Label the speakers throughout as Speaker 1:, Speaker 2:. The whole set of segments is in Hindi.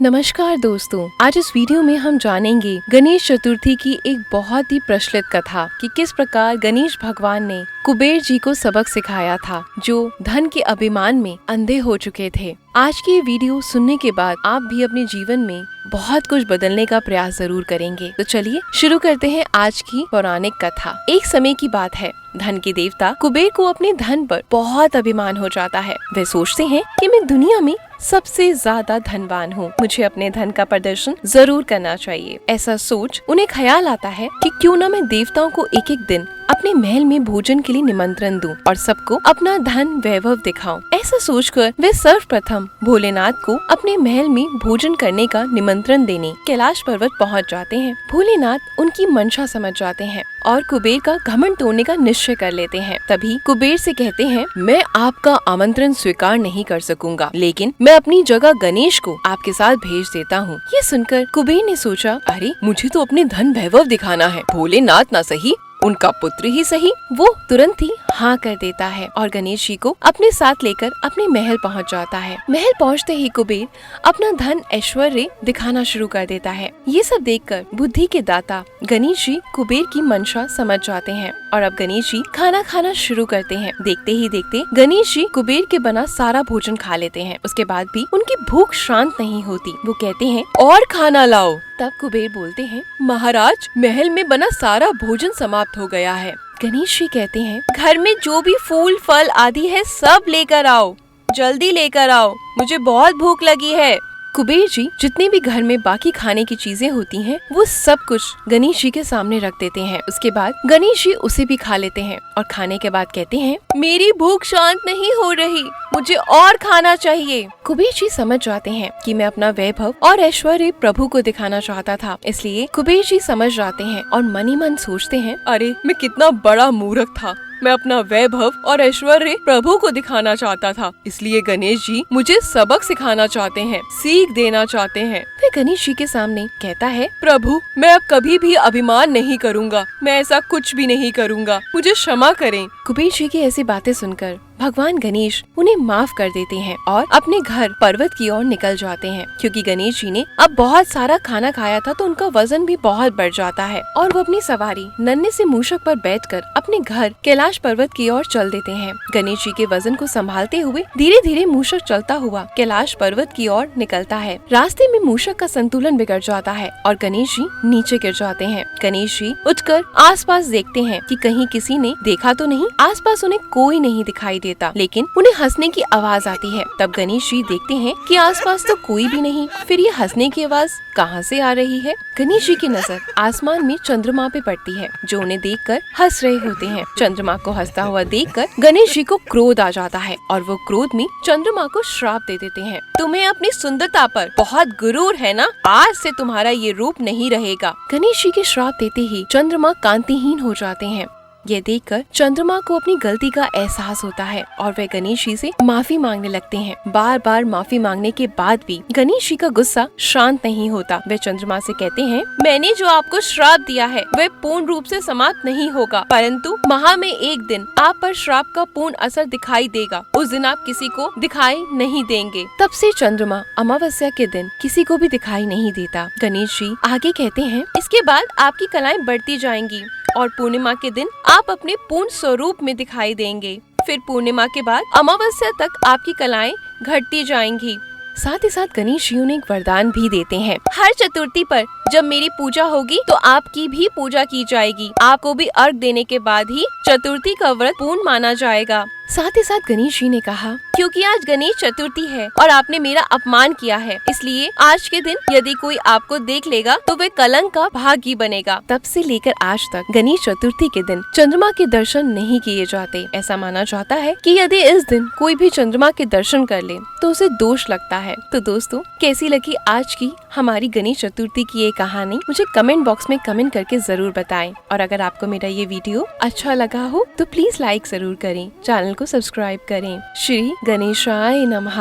Speaker 1: नमस्कार दोस्तों, आज इस वीडियो में हम जानेंगे गणेश चतुर्थी की एक बहुत ही प्रचलित कथा कि किस प्रकार गणेश भगवान ने कुबेर जी को सबक सिखाया था, जो धन के अभिमान में अंधे हो चुके थे। आज की ये वीडियो सुनने के बाद आप भी अपने जीवन में बहुत कुछ बदलने का प्रयास जरूर करेंगे। तो चलिए शुरू करते हैं आज की पौराणिक कथा। एक समय की बात है, धन के देवता कुबेर को अपने धन पर बहुत अभिमान हो जाता है। वे सोचते हैं कि मैं दुनिया में सबसे ज्यादा धनवान हूँ, मुझे अपने धन का प्रदर्शन जरूर करना चाहिए। ऐसा सोच उन्हें ख्याल आता है कि क्यों न मैं देवताओं को एक एक दिन अपने महल में भोजन के लिए निमंत्रण दूं और सबको अपना धन वैभव दिखाऊं। ऐसा सोचकर वे सर्वप्रथम भोलेनाथ को अपने महल में भोजन करने का निमंत्रण देने कैलाश पर्वत पहुंच जाते हैं। भोलेनाथ उनकी मंशा समझ जाते हैं और कुबेर का घमंड तोड़ने का निश्चय कर लेते हैं। तभी कुबेर से कहते हैं, मैं आपका आमंत्रण स्वीकार नहीं कर सकूंगा, लेकिन मैं अपनी जगह गणेश को आपके साथ भेज देता हूँ। ये सुनकर कुबेर ने सोचा, अरे मुझे तो अपने धन वैभव दिखाना है, भोलेनाथ ना सही उनका पुत्र ही सही। वो तुरंत ही हाँ कर देता है और गणेश जी को अपने साथ लेकर अपने महल पहुंच जाता है। महल पहुंचते ही कुबेर अपना धन ऐश्वर्य दिखाना शुरू कर देता है। ये सब देखकर बुद्धि के दाता गणेश जी कुबेर की मंशा समझ जाते हैं और अब गणेश जी खाना खाना शुरू करते हैं। देखते ही देखते गणेश जी कुबेर के बना सारा भोजन खा लेते हैं। उसके बाद भी उनकी भूख शांत नहीं होती। वो कहते हैं, और खाना लाओ। तब कुबेर बोलते हैं, महाराज महल में बना सारा भोजन समाप्त हो गया है। गणेश जी कहते हैं, घर में जो भी फूल फल आदि है सब लेकर आओ, जल्दी लेकर आओ, मुझे बहुत भूख लगी है। कुबेर जी जितने भी घर में बाकी खाने की चीजें होती हैं, वो सब कुछ गणेश जी के सामने रख देते हैं। उसके बाद गणेश जी उसे भी खा लेते हैं और खाने के बाद कहते हैं, मेरी भूख शांत नहीं हो रही, मुझे और खाना चाहिए। कुबेर जी समझ जाते हैं कि मैं अपना वैभव और ऐश्वर्य प्रभु को दिखाना चाहता था, इसलिए कुबेर जी समझ जाते हैं और मन ही मन सोचते हैं, अरे मैं कितना बड़ा मूर्ख था, मैं अपना वैभव और ऐश्वर्य प्रभु को दिखाना चाहता था, इसलिए गणेश जी मुझे सबक सिखाना चाहते हैं, सीख देना चाहते हैं। फिर गणेश जी के सामने कहता है, प्रभु मैं अब कभी भी अभिमान नहीं करूँगा, मैं ऐसा कुछ भी नहीं करूँगा, मुझे क्षमा करें। कुबेर जी की ऐसी बातें सुनकर भगवान गणेश उन्हें माफ कर देते हैं और अपने घर पर्वत की ओर निकल जाते हैं। क्योंकि गणेश जी ने अब बहुत सारा खाना खाया था तो उनका वजन भी बहुत बढ़ जाता है और वो अपनी सवारी नन्हे से मूषक पर बैठकर अपने घर कैलाश पर्वत की ओर चल देते हैं। गणेश जी के वजन को संभालते हुए धीरे धीरे मूषक चलता हुआ कैलाश पर्वत की ओर निकलता है। रास्ते में मूषक का संतुलन बिगड़ जाता है और गणेश जी नीचे गिर जाते हैं। गणेश जी उठकर आसपास देखते हैं कि कहीं किसी ने देखा तो नहीं। आसपास उन्हें कोई नहीं दिखाई देता, लेकिन उन्हें हंसने की आवाज आती है। तब गणेश जी देखते हैं कि आसपास तो कोई भी नहीं, फिर ये हंसने की आवाज कहाँ से आ रही है। गणेश जी की नजर आसमान में चंद्रमा पे पड़ती है, जो उन्हें देखकर हंस रहे होते हैं। चंद्रमा को हंसता हुआ देखकर गणेश जी को क्रोध आ जाता है और वो क्रोध में चंद्रमा को श्राप दे देते हैं, तुम्हें अपनी सुंदरता पर बहुत गुरूर है ना, आज से तुम्हारा ये रूप नहीं रहेगा। गणेश जी के श्राप देते ही चंद्रमा कांतिहीन हो जाते हैं। ये देखकर चंद्रमा को अपनी गलती का एहसास होता है और वे गणेश जी से माफी मांगने लगते हैं। बार बार माफी मांगने के बाद भी गणेश जी का गुस्सा शांत नहीं होता। वे चंद्रमा से कहते हैं, मैंने जो आपको श्राप दिया है वह पूर्ण रूप से समाप्त नहीं होगा, परंतु महा में एक दिन आप पर श्राप का पूर्ण असर दिखाई देगा, उस दिन आप किसी को दिखाई नहीं देंगे। तब से चंद्रमा अमावस्या के दिन किसी को भी दिखाई नहीं देता। गणेश जी आगे कहते हैं, इसके बाद आपकी कलाएं बढ़ती जाएंगी और पूर्णिमा के दिन आप अपने पूर्ण स्वरूप में दिखाई देंगे। फिर पूर्णिमा के बाद अमावस्या तक आपकी कलाएं घटती जाएंगी। साथ ही साथ गणेश जी उन्हें एक वरदान भी देते हैं, हर चतुर्थी पर जब मेरी पूजा होगी तो आपकी भी पूजा की जाएगी, आपको भी अर्घ देने के बाद ही चतुर्थी का व्रत पूर्ण माना जाएगा। साथ ही साथ गणेश जी ने कहा, क्योंकि आज गणेश चतुर्थी है और आपने मेरा अपमान किया है, इसलिए आज के दिन यदि कोई आपको देख लेगा तो वे कलंक का भागी बनेगा। तब से लेकर आज तक गणेश चतुर्थी के दिन चंद्रमा के दर्शन नहीं किए जाते। ऐसा माना जाता है कि यदि इस दिन कोई भी चंद्रमा के दर्शन कर ले तो उसे दोष लगता है। तो दोस्तों, कैसी लगी आज की हमारी गणेश चतुर्थी की ये कहानी, मुझे कमेंट बॉक्स में कमेंट करके जरूर बताएं। और अगर आपको मेरा ये वीडियो अच्छा लगा हो तो प्लीज लाइक जरूर करें, चैनल को सब्सक्राइब करें। श्री गणेशाय नमः।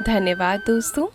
Speaker 1: धन्यवाद दोस्तों।